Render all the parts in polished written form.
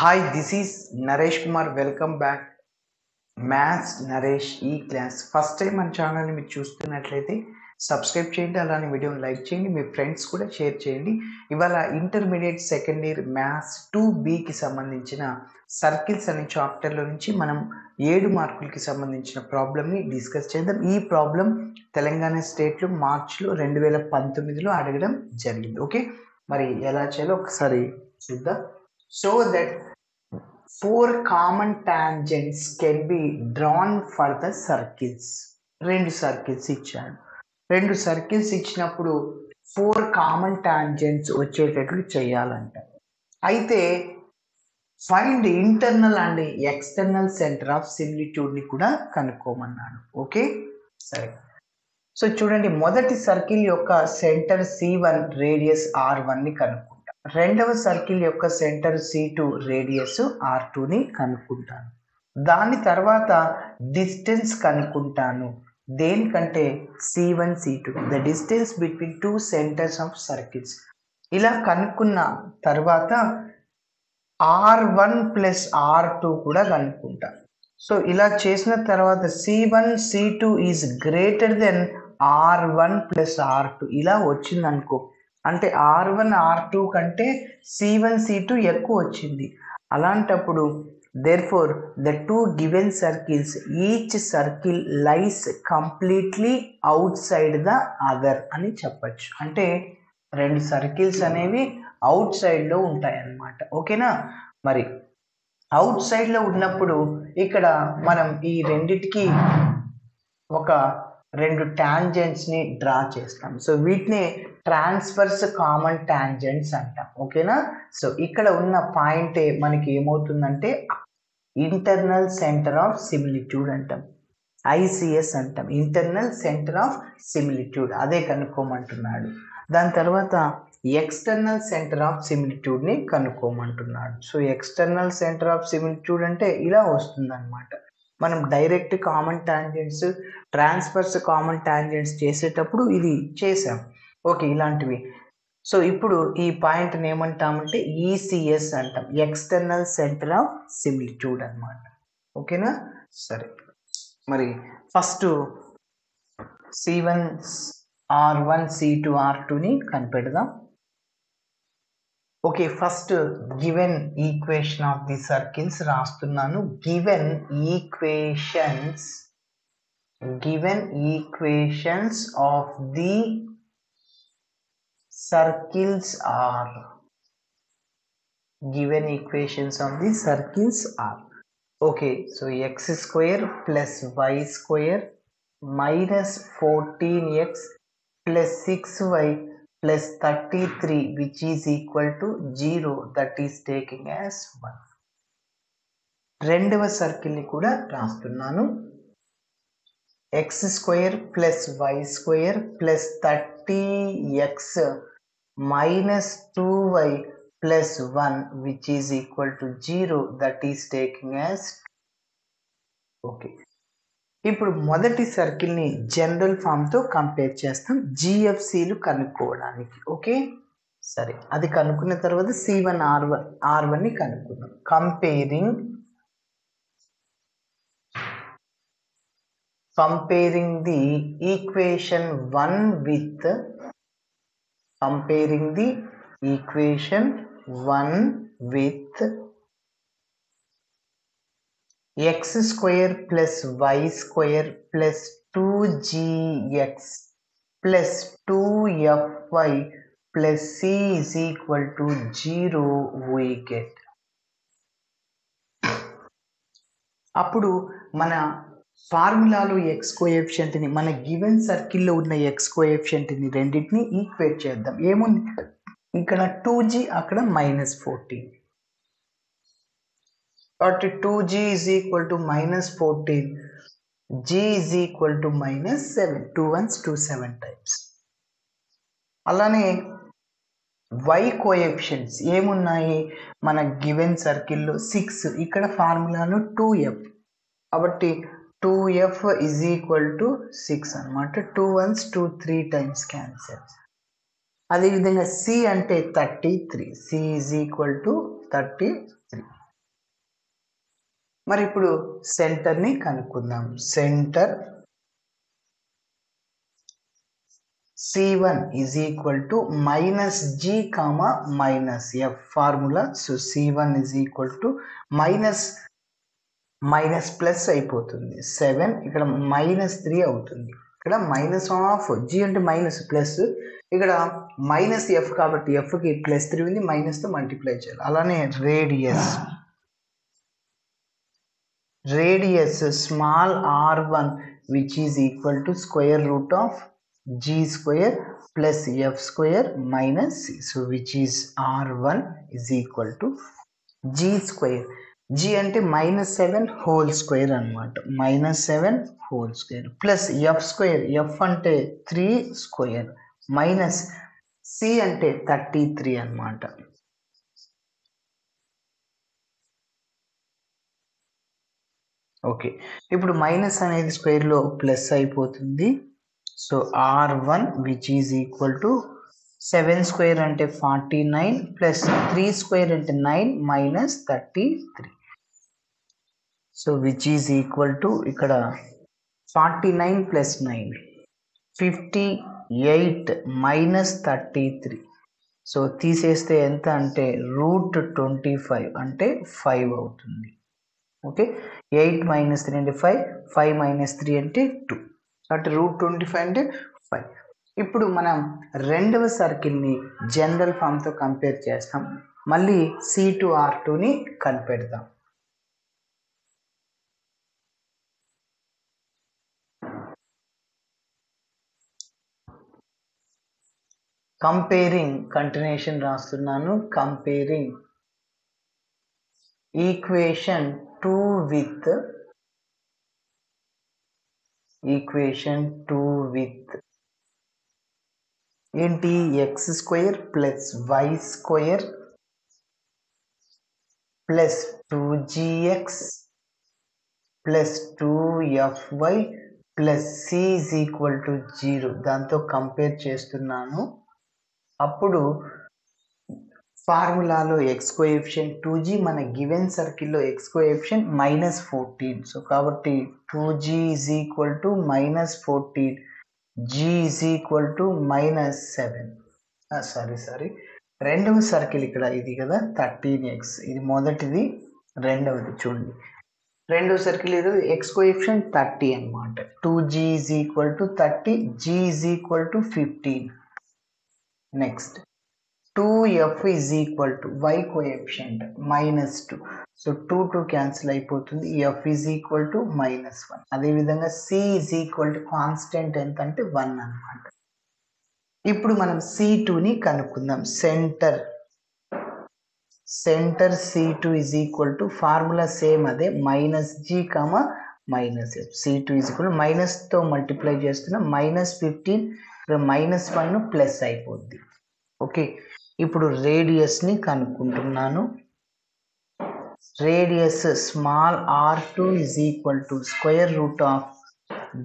Hi, this is Naresh Kumar. Welcome back. Maths Naresh ఈ class first time మన ఛానల్ని మీరు చూస్తున్నట్లయితే సబ్స్క్రైబ్ చేయండి, అలానే వీడియోని లైక్ చేయండి, మీ ఫ్రెండ్స్ కూడా షేర్ చేయండి. ఇవాళ ఇంటర్మీడియట్ సెకండ్ ఇయర్ మ్యాథ్స్ 2Bకి సంబంధించిన సర్కిల్స్ అనే చాప్టర్లో నుంచి మనం 7 మార్కులకి సంబంధించిన ప్రాబ్లమ్ని డిస్కస్ చేద్దాం. ఈ ప్రాబ్లం తెలంగాణ స్టేట్లో మార్చ్లో 2019లో అడగడం జరిగింది. ఓకే, మరి ఎలా చేయాలో ఒకసారి చూద్దాం. So that 4 common tangents can be drawn for the circles. 2 circles ఇచ్చాడు. 2 సర్కిల్స్ ఇచ్చినప్పుడు 4 కామన్ టాంజెంట్స్ వచ్చేటట్లు చేయాలంట. అయితే find internal and external centre of సిమిలిట్యూడ్ని కూడా కనుక్కోమన్నాడు. ఓకే, సరే. సో చూడండి, మొదటి సర్కిల్ యొక్క సెంటర్ C1 రేడియస్ R1ని కనుక్కుంటాం. రెండవ సర్కిల్ యొక్క సెంటర్ C2 రేడియస్ R2ని కనుక్కుంటాను. దాని తర్వాత డిస్టెన్స్ కనుక్కుంటాను. దేనికంటే C1 C2 the distance between 2 centres of circles. ఇలా కనుక్కున్న తర్వాత R1 ప్లస్ R2 కూడా కనుక్కుంటాను. సో ఇలా చేసిన తర్వాత C1 C2 is greater than R1 plus R2 ఇలా వచ్చింది అనుకో, అంటే R1 R2 కంటే C1 C2 ఎక్కువ వచ్చింది. అలాంటప్పుడు therefore the two given circles each circle lies completely outside the other అని చెప్పచ్చు. అంటే 2 సర్కిల్స్ అనేవి అవుట్ సైడ్లో ఉంటాయి అన్నమాట. ఓకేనా, మరి అవుట్ సైడ్లో ఉన్నప్పుడు ఇక్కడ మనం ఈ రెండిటికి ఒక 2 టాంజెంట్స్ని డ్రా చేస్తాం. సో వీటిని ట్రాన్స్వర్స్ కామన్ టాంజెంట్స్ అంటాం. ఓకేనా, సో ఇక్కడ ఉన్న పాయింట్ మనకి ఏమవుతుందంటే ఇంటర్నల్ సెంటర్ ఆఫ్ సిమిలిట్యూడ్ అంటాం, ICS అంటాం, ఇంటర్నల్ సెంటర్ ఆఫ్ సిమిలిట్యూడ్. అదే కనుక్కోమంటున్నాడు. దాని తర్వాత ఎక్స్టర్నల్ సెంటర్ ఆఫ్ సిమిలిట్యూడ్ని కనుక్కోమంటున్నాడు. So external centre of similitude అంటే ఇలా వస్తుంది అనమాట. మనం direct common tangents, transverse common tangents చేసేటప్పుడు ఇది చేసాం. ఓకే, ఇలాంటివి. సో ఇప్పుడు ఈ పాయింట్ని ఏమంటామంటే ECS అంటాం, ఎక్స్టర్నల్ సెంటర్ ఆఫ్ సిమిలిట్యూడ్ అనమాట. ఓకేనా, సరే. మరి ఫస్ట్ C1 R1 C2 R2ని కనిపెడదాం. Okay, first given equation of the circles రాస్తున్నాను. Given equations of the circles are okay. So x² plus y² minus 14x plus 6y plus 33 which is equal to 0 that is taking as 1. రెండవ సర్కిల్ని కూడా రాస్తున్నాను. x² plus y² plus 30x minus 2y plus 1 which is equal to 0 that is taking as. Okay, ఇప్పుడు మొదటి సర్కిల్ని general ఫామ్తో compare చేస్తాం GFCలు కనుక్కోవడానికి. Okay, సరే. అది కనుక్కున్న తర్వాత C1 R1ని కనుక్కుందాం. Comparing the equation 1 with x² plus y² plus 2gx plus 2fy plus c is equal to 0 we get. అప్పుడు మన ఫార్ములాలో x కోఎఫిషియంట్ని, మన గివెన్ సర్కిల్లో ఉన్న x కోఎఫిషియంట్ని రెండింటిని ఈక్వేట్ చేద్దాం. ఏముంది ఇక్కడ 2g, అక్కడ -14. కాబట్టి 2g is equal to -14, g is equal to -7, 2 ones 2 7 times. అలానే y కోఎఫిషియంట్స్ ఏమున్నాయి మన గివెన్ సర్కిల్లో 6, ఇక్కడ ఫార్ములాలో 2f, కాబట్టి 2f is equal to 6 అనమాట. 2 ones 2 3 times క్యాన్సల్. అదేవిధంగా c అంటే 33, c is equal to 33. మరి ఇప్పుడు సెంటర్ని కనుక్కుందాం. Centre C1 is equal to minus G comma minus F formula. So C1 is equal to minus plus అయిపోతుంది 7 ఇక్కడ -3 అవుతుంది. ఇక్కడ మైనస్ ఆఫ్ G అంటే మైనస్ ప్లస్, ఇక్కడ మైనస్ F కాబట్టి F కి +3 ఉంది, మైనస్ తో మల్టిప్లై చేయాలి. అలానే radius small r1 which is equal to square root of G square plus F square minus C. So which is r1 is equal to G square. G అంటే -7 whole square అన్నమాట. -7 whole square plus F square, F అంటే 3 square minus C అంటే 33 అన్నమాట. Okay, ఇప్పుడు minus అనేది square లో plus అయిపోతుంది. So r1 which is equal to 7 square అంటే 49 ప్లస్ 3 స్క్వేర్ అంటే 9 minus 33. So which is equal to ఇక్కడ 49 ప్లస్ 9 58 మైనస్ 33. సో తీసేస్తే ఎంత అంటే √25 అంటే 5 అవుతుంది. ఓకే, 8 మైనస్ 3 అంటే 5, 5 మైనస్ 3 అంటే 2, కాబట్టి √25 అంటే 5. ఇప్పుడు మనం రెండవ సర్కిల్ని జనరల్ ఫామ్తో కంపేర్ చేస్తాం. మళ్ళీ C2R2ని కనిపెడతాం. కంపేరింగ్ కంటిన్యూషన్ రాస్తున్నాను. కంపేరింగ్ ఈక్వేషన్ 2 విత్ ఏంటి x square plus y square plus 2gx plus 2fy plus c is equal to 0 దాంతో కంపేర్ చేస్తున్నాను. అప్పుడు ఫార్ములాలో ఎక్స్ కోఎఫిషియంట్ 2g, మన గివెన్ సర్కిల్లో ఎక్స్ కోఎఫిషియంట్ -14. సో కాబట్టి 2g is equal to -14, g is equal to -7. Sorry రెండవ circle ఇక్కడ ఇది కదా 13x, ఇది మొదటిది, రెండవది చూడండి. రెండవ సర్కిల్ ఇది ఎక్స్ కోఎఫిషియంట్ 30 అన్నమాట. 2g is equal to 30, g is equal to 15. Next 2f is equal to y coefficient -2. So 2 cancel అయిపోతుంది, f ఈజ్ ఈక్వల్ టు -1. అదేవిధంగా c is equal to constant ఎంత అంటే 1 అన్నమాట. ఇప్పుడు మనం C2ని కనుక్కుందాం. Centre C2 is equal to formula same అదే -g, -f. C2 is equal మైనస్తో మల్టిప్లై చేస్తున్నాం, -15 -1 ప్లస్ అయిపోద్ది. ఓకే, ఇప్పుడు రేడియస్ని కనుక్కుంటున్నాను. Radius small r2 is equal to square root of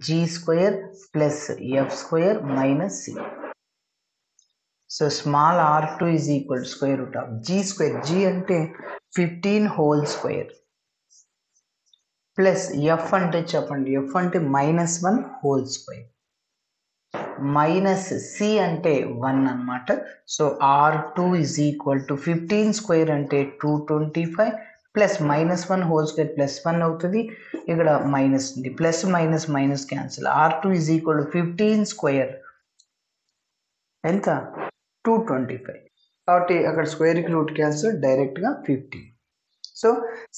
g square plus f square minus c. So small r2 is equal to square root of g square, g అంటే 15 whole square plus f అంటే చెప్పండి, f అంటే -1 whole square minus c అంటే 1 అన్నమాట. So r2 is equal to 15 square అంటే 225 plus -1 whole square plus 1 అవుతుంది. ఇక్కడ minus ఉంది, plus minus cancel. r2 is equal to 15 square ఎంత 225, కాబట్టి అక్కడ స్క్వేర్కి రూట్ క్యాన్సిల్, డైరెక్ట్గా 15. సో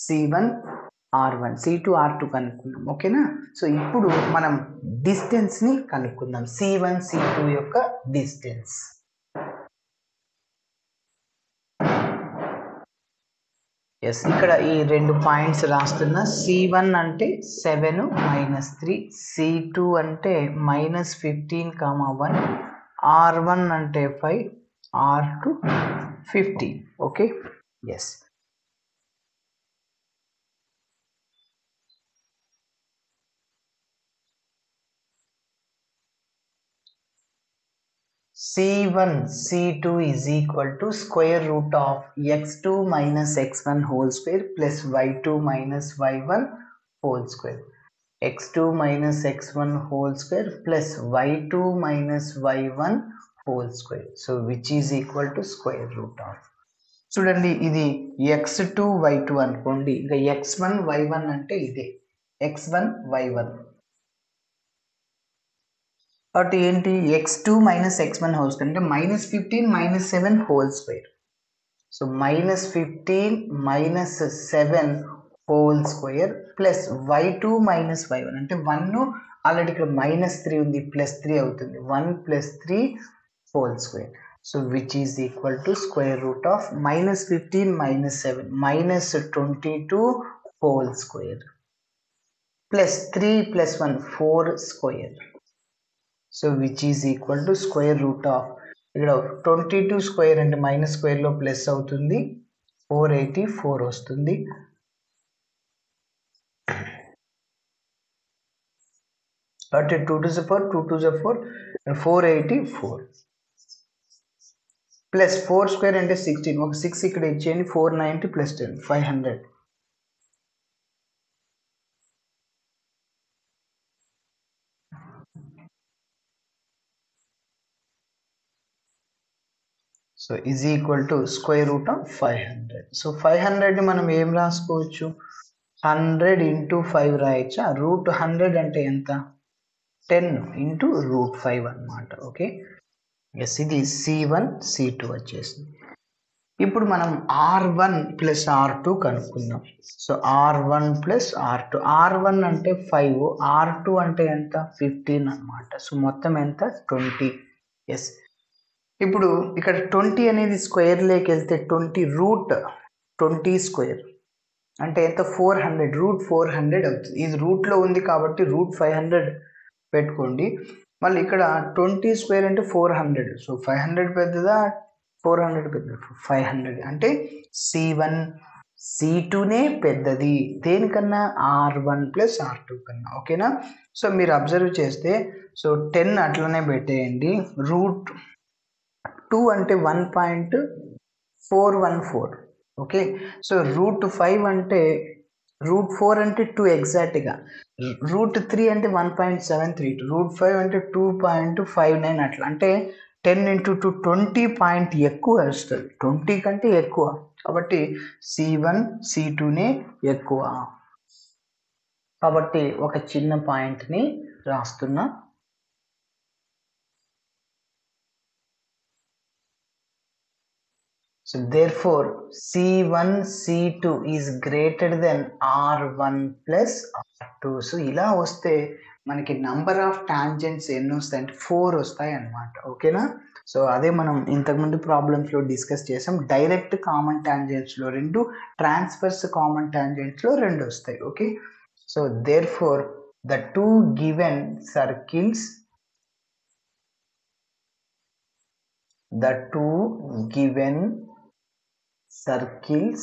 C1R1 C2R2 కనుక్కుందాం. ఓకేనా, సో ఇప్పుడు మనం డిస్టెన్స్ని కనుక్కుందాం. C1 C2 యొక్క డిస్టెన్స్. ఎస్, ఇక్కడ ఈ రెండు పాయింట్స్ రాస్తున్నా. C1 అంటే 7 -3, C2 అంటే -15, 1, R1 అంటే 5, R2 15. Okay, yes. C1 C2 is equal to square root of x2 minus x1 whole square plus y2 minus y1 whole square. x2 minus x1 whole square plus y2 minus y1 whole square. So which is equal to square root of. చూడండి ఇది x2 y2 అనుకోండి, ఇంకా x1 y1 అంటే ఇదే x1 y1. కాబట్టి ఏంటి x2 minus x1 whole square అంటే -15 - 7 whole square. So -15 - 7 whole square plus y2 minus y1 అంటే 1 ఆల్రెడీ ఇక్కడ -3 ఉంది, +3 అవుతుంది, 1 + 3 whole square. So which is equal to square root of -15 - 7 -22 whole square plus 3 + 1 4 square. So which is equal to square root of ఇక్కడ 22 square అంటే minus స్క్వేర్లో plus అవుతుంది, 484 వస్తుంది. అంటే 2 to the 4 2 to the 4 484 plus 4 square అంటే 16, ఒక 6 ఇక్కడ ఇచ్చేయండి, 490 + 10 500. So is equal to square root of 500. So 500 మనం ఏం రాసుకోవచ్చు, 100 × 5 రాయొచ్చా. రూట్ 100 అంటే ఎంత, 10 × √5 అన్నమాట. ఓకే, ఎస్ ఇది C1 C2 వచ్చేసింది. ఇప్పుడు మనం R1 + R2 కనుక్కుందాం. సో R1 + R2, R1 అంటే 5, R2 అంటే ఎంత 15 అన్నమాట. సో మొత్తం ఎంత 20. ఎస్, ఇప్పుడు ఇక్కడ 20 అనేది స్క్వేర్ లేకి వెళ్తే 20 రూట్ 20 స్క్వేర్ అంటే ఎంత 400, √400 అవుతుంది. ఇది రూట్లో ఉంది కాబట్టి √500 పెట్టుకోండి. మళ్ళీ ఇక్కడ 20 స్క్వేర్ అంటే 400. సో 500 పెద్దదా 400 పెద్దదా, 500 అంటే C1 C2నే పెద్దది దేనికన్నా, R1 + R2 కన్నా. ఓకేనా. సో మీరు అబ్జర్వ్ చేస్తే సో 10 అట్లనే పెట్టేయండి, √2 అంటే 1.414. ఓకే, సో √5 అంటే √4 అంటే 2 ఎగ్జాక్ట్గా, √3 అంటే 1.732, √5 అంటే 2.59 అట్లా. అంటే 10 × 2 20 పాయింట్ ఎక్కువ వస్తుంది, 20 కంటే ఎక్కువ. కాబట్టి C1 C2నే ఎక్కువ. కాబట్టి ఒక చిన్న పాయింట్ని రాస్తున్నా. So therefore C1 C2 is greater than R1 + R2. So ఇలా వస్తే మనకి నంబర్ ఆఫ్ టాంజెంట్స్ ఎన్ని వస్తాయి అంటే 4 వస్తాయి అన్నమాట. ఓకేనా. సో అదే మనం ఇంతకుముందు ప్రాబ్లమ్స్లో డిస్కస్ చేసాం. డైరెక్ట్ కామన్ టాంజెంట్స్లో 2, ట్రాన్స్వర్స్ కామన్ టాంజెంట్స్లో 2 వస్తాయి. Okay, so therefore the two given circles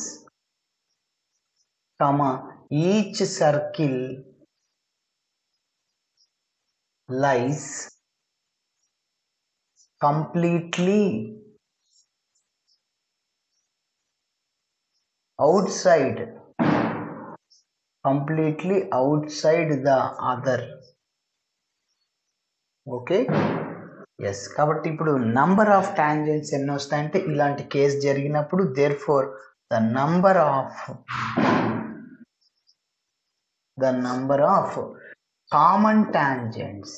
comma each circle lies completely outside the other. Okay, yes. కాబట్టి ఇప్పుడు నంబర్ ఆఫ్ టాంజెంట్స్ ఎన్ని వస్తాయంటే ఇలాంటి కేసు జరిగినప్పుడు therefore the number of common tangents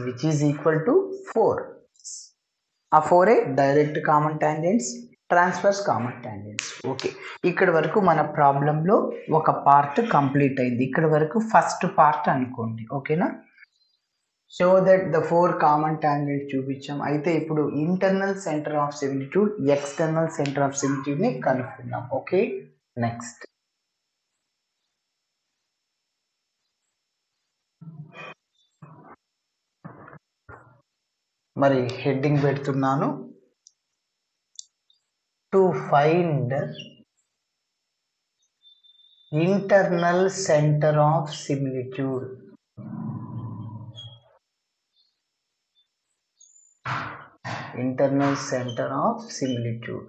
which is equal to 4. ఆ 4 direct common tangents, transverse common tangents. Okay, ఇక్కడ వరకు మన ప్రాబ్లంలో ఒక పార్ట్ కంప్లీట్ అయింది. ఇక్కడ వరకు ఫస్ట్ పార్ట్ అనుకోండి. ఓకేనా. So that the 4 common tangents చూపించాం. అయితే ఇప్పుడు internal centre of similitude, external centre of సిమిలిట్యూడ్ని కనుక్కుందాం. ఓకే, నెక్స్ట్ మరి హెడ్డింగ్ పెడుతున్నాను, to find internal center of similitude. Internal center of similitude.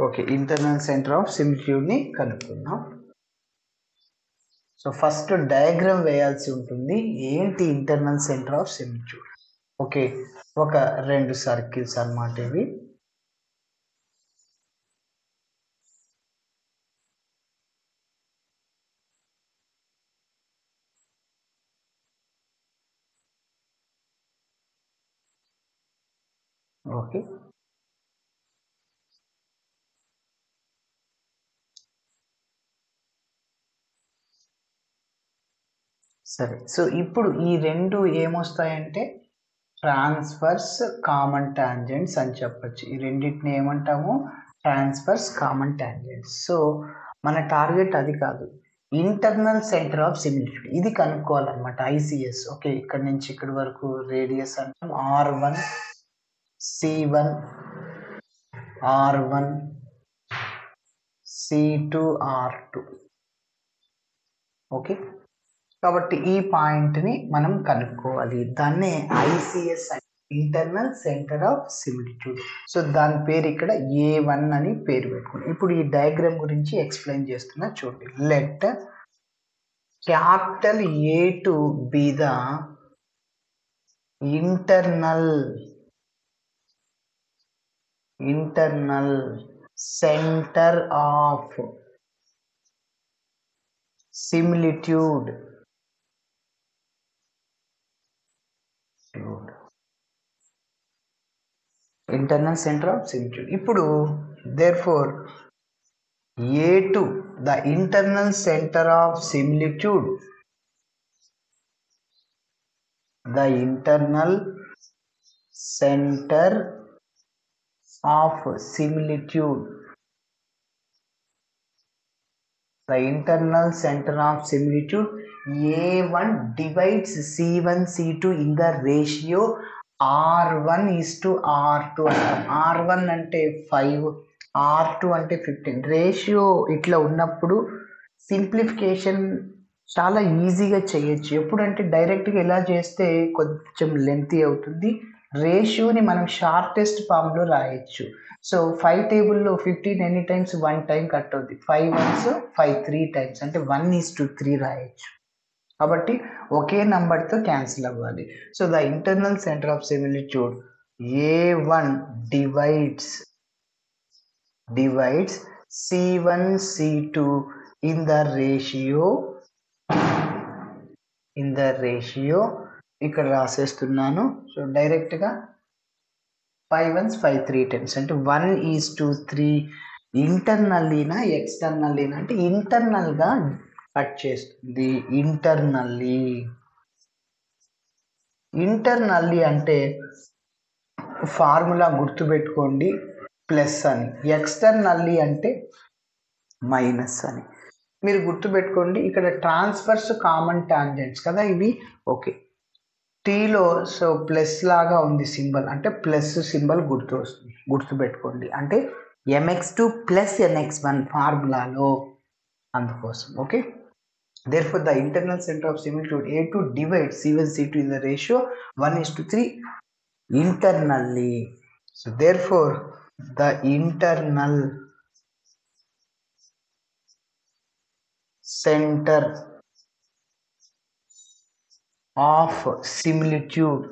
Okay, internal centre of సిమిలిట్యూడ్ని కనుక్కుందాం. సో ఫస్ట్ డయాగ్రామ్ వేయాల్సి ఉంటుంది. ఏంటి internal centre of similitude? Okay, ఒక 2 సర్కిల్స్ అన్నమాట ఇవి. ఓకే, సరే. సో ఇప్పుడు ఈ 2 ఏమొస్తాయంటే ట్రాన్స్ఫర్స్ కామన్ టాంజెంట్స్ అని చెప్పొచ్చు. ఈ రెండింటిని ఏమంటాము? Transfers common tangents. సో మన టార్గెట్ అది కాదు, ఇంటర్నల్ సెంటర్ ఆఫ్ సిమిలిట్యూడ్ ఇది కనుక్కోవాలన్నమాట. ఐసిఎస్. ఓకే, ఇక్కడ నుంచి ఇక్కడ వరకు రేడియస్ అంటాం R1 C1 R1 C2 R2. Okay, కాబట్టి ఈ పాయింట్ని మనం కనుక్కోవాలి. దాన్నే ICS internal centre of similitude. So దాని పేరు ఇక్కడ A1 అని పేరు పెట్టుకోండి. ఇప్పుడు ఈ డయాగ్రామ్ గురించి ఎక్స్ప్లెయిన్ చేస్తున్నా చూడండి. Let capital A2 be the internal centre of similitude. Internal center of similitude. ఇప్పుడు therefore A2 the internal center of similitude, the internal center of similitude, the internal center of similitude A1 divides C1 C2 in the ratio R1 is to R2 అంటాం. R1 అంటే 5, R2 అంటే 15. Ratio ఇట్లా ఉన్నప్పుడు simplification చాలా ఈజీగా చేయొచ్చు. ఎప్పుడంటే డైరెక్ట్గా ఇలా చేస్తే కొంచెం లెంతీ అవుతుంది. రేషియోని మనం షార్టెస్ట్ ఫామ్లో రాయొచ్చు. సో 5 టేబుల్లో 15 ఎనీ టైమ్స్ 1 టైం కట్ అవుతుంది. 5 1s 5 3 టైమ్స్ అంటే 1:3 రాయొచ్చు. కాబట్టి ఒకే నంబర్తో క్యాన్సిల్ అవ్వాలి. So the internal centre of similitude A1 divides C1 C2 in the ratio ఇక్కడ రాసేస్తున్నాను. సో డైరెక్ట్గా 5 1s 5 3 టైమ్స్ అంటే 1:3. ఇంటర్నల్లీనా ఎక్స్టర్నల్లీనా అంటే ఇంటర్నల్గా కట్ చేస్తుంది. ఇంటర్నల్లీ అంటే ఫార్ములా గుర్తుపెట్టుకోండి, ప్లస్ అని. ఎక్స్టర్నల్లీ అంటే మైనస్ అని మీరు గుర్తుపెట్టుకోండి. ఇక్కడ ట్రాన్స్ఫర్స్ కామన్ టాంజెంట్స్ కదా ఇవి. ఓకే, టీలో సో ప్లస్ లాగా ఉంది సింబల్ అంటే ప్లస్ సింబల్ గుర్తుపెట్టుకోండి. అంటే mx2 ప్లస్ nx1 ఫార్ములాలో, అందుకోసం. Okay, therefore the internal center of similitude A2 divides C1 C2 in the ratio 1:3 internally. So therefore the internal center of similitude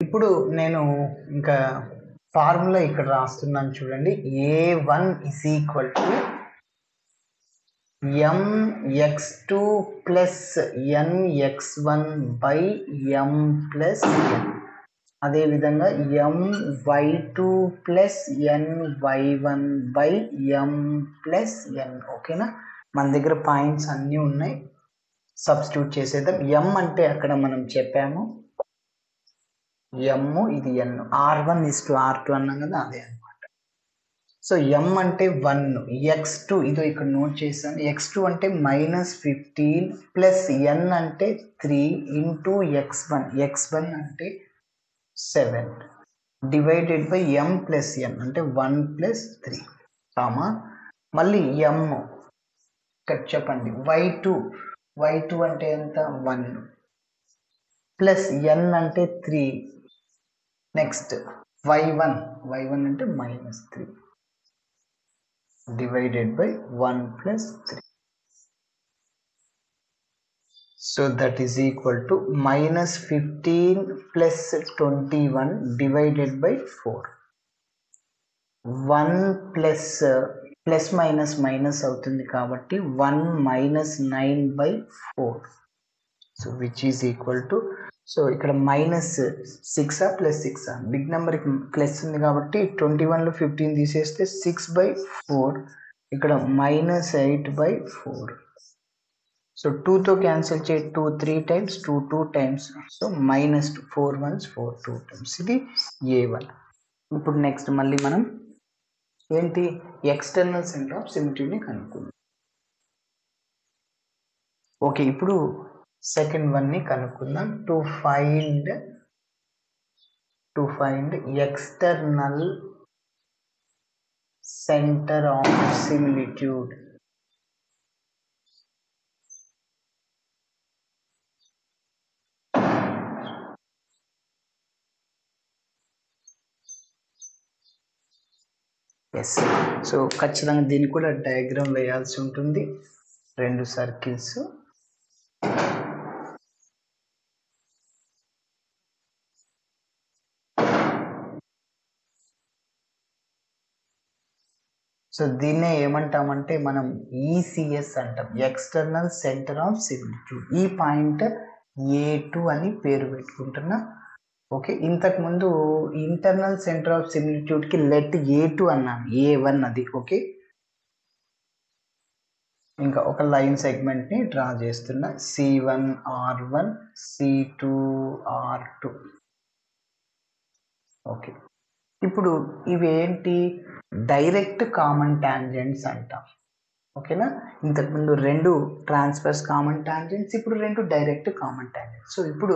ఇప్పుడు నేను ఇంకా ఫార్ములా ఇక్కడ రాస్తున్నాను చూడండి. A1 is equal to mx2 plus nx1 by m plus n. అదేవిధంగా my2 plus ny1 by m plus n. ఓకేనా? మన దగ్గర పాయింట్స్ అన్నీ ఉన్నాయి, సబ్స్టిట్యూట్ చేసేద్దాం. ఎం అంటే అక్కడ మనం చెప్పాము ఎమ్, ఇది ఎన్, R1:R2 అన్నాం కదా, అదే అనమాట. సో ఎం అంటే 1, x2 ఇదో ఇక్కడ నోట్ చేశాను. x2 అంటే -15 ప్లస్ n అంటే 3 ఇంటూ x1, x1 అంటే 7 divided by m plus n అంటే 1 ప్లస్ 3 కామా మళ్ళీ m ఇక్కడ చెప్పండి y2 అంటే ఎంత 1 ప్లస్ n అంటే 3 నెక్స్ట్ y1 అంటే -3 divided by 1 plus 3. So that is equal to -15 plus 21 divided by 4. 1 plus minus అవుతుంది కాబట్టి 1 minus 9 by 4. So which is equal to, so ఇక్కడ -6 ప్లస్ 6 బిగ్ నెంబర్కి ప్లస్ ఉంది కాబట్టి 21లో 15 తీసేస్తే 6/4, ఇక్కడ -8/4. సో 2తో క్యాన్సిల్ చేయి, 2 3 times, 2 2 times, so -2, 4 1s 4 2 times. ఇది A1. ఇప్పుడు నెక్స్ట్ మళ్ళీ మనం ఏంటి ఎక్స్టర్నల్ సెంటర్ ఆఫ్ సిమెట్రీని కనుక్కుందాం. ఓకే, ఇప్పుడు సెకండ్ వన్ ని కనుక్కుందాం. To find external centre of similitude. Yes, so ఖచ్చితంగా దీనికి కూడా డయాగ్రామ్ వేయాల్సి ఉంటుంది. 2 సర్కిల్స్, సో దీన్నే ఏమంటామంటే మనం ECS అంటాం, ఎక్స్టర్నల్ సెంటర్ ఆఫ్ సిమిలిట్యూడ్. ఈ పాయింట్ A2 అని పేరు పెట్టుకుంటున్నా. ఓకే, ఇంతకు ముందు ఇంటర్నల్ సెంటర్ ఆఫ్ సిమిలిట్యూడ్ కి లెట్ A2 అన్నాను, A1 అది. ఓకే, ఇంకా ఒక లైన్ సెగ్మెంట్ ని డ్రా చేస్తున్నా, C1R1 C2R2. ఓకే, ఇప్పుడు ఇవేంటి డైరెక్ట్ కామన్ టాంజెంట్స్ అంటాం. ఓకేనా, ఇంతకుముందు 2 ట్రాన్స్ఫర్స్ కామన్ టాంజెంట్స్, ఇప్పుడు 2 డైరెక్ట్ కామన్ టాంజెంట్స్. సో ఇప్పుడు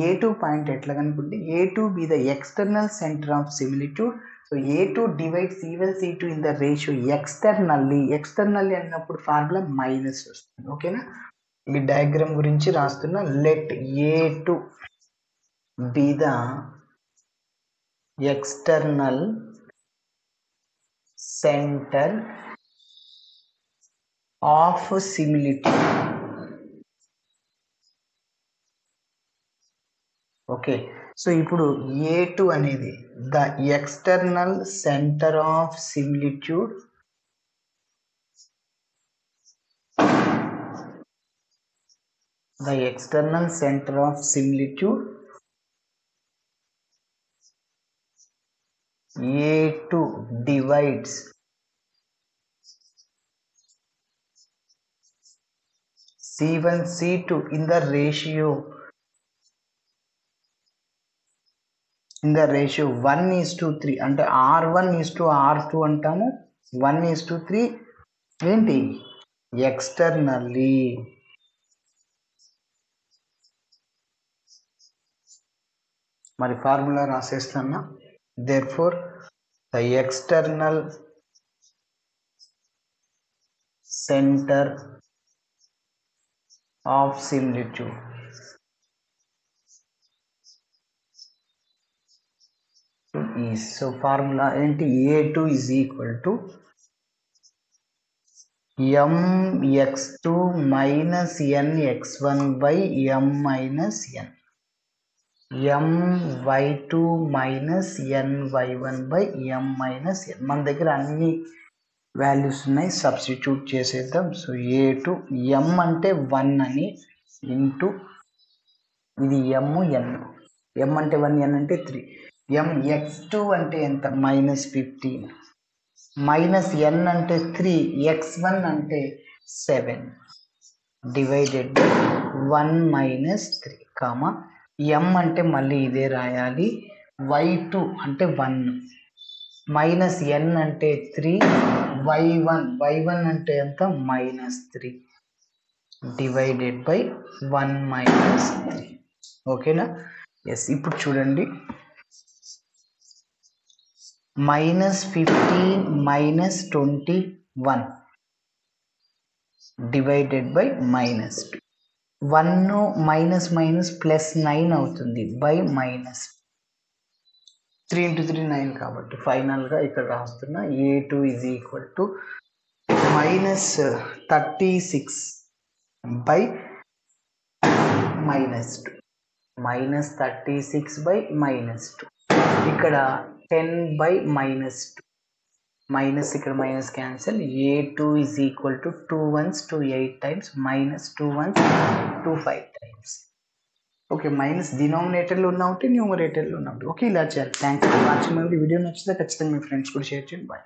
A2 పాయింట్ ఎట్లా కనుకుంటే A2 be the external centre of similitude. So A2 divide C1 C2 in the ratio externally అన్నప్పుడు formula minus వస్తుంది. ఓకేనా, ఈ డయాగ్రామ్ గురించి రాస్తున్నా. Let A2 be the external centre of similitude. Okay, so ఇప్పుడు A2 అనేది the external centre of similitude A2 divides C1 C2 in the ratio 1:3. అంటే R1:R2 అంటాము, 1:3 ఏంటి ఎక్స్టర్నల్లీ. మరి formula రాసేస్తున్నా. therefore the external center of similitude is, so formula ఏంటి A2 is equal to mx2 minus nx1 by m minus n, my2 minus ny1 by m minus n. మన దగ్గర అన్ని values ఉన్నాయి, substitute చేసేద్దాం. So A2 m అంటే 1 అని into ఇది m అంటే 1, n అంటే 3, mx2 అంటే ఎంత -15 మైనస్ n అంటే 3, x1 అంటే 7 divided by 1 minus 3 comma m అంటే మళ్ళీ ఇదే రాయాలి, y2 అంటే 1 మైనస్ n అంటే 3, y1 అంటే ఎంత -3 డివైడెడ్ బై 1 మైనస్ 3. ఓకేనా? ఎస్. ఇప్పుడు చూడండి, -15 minus 21 divided by -2. 1 minus minus plus 9 అవుతుంది బై మైనస్ 3 × 3 9 కాబట్టి ఫైనల్గా ఇక్కడ రాస్తున్న a2 is equal to -36 by -2, -36 by -2. ఇక్కడ 10 బై -2, మైనస్ ఇక్కడ minus cancel, a2 is equal to 2 1s 2 8 times minus 2 1s 2 5 times. Okay, minus డినామినేటర్లో ఉన్న ఒకటి న్యూమరేటర్లో ఉన్న ఒకటి. ఓకే, ఇలా చేయాలి. Thanks for watching. వీడియో నచ్చితే ఖచ్చితంగా మీ ఫ్రెండ్స్ కూడా షేర్ చేయండి. బాయ్.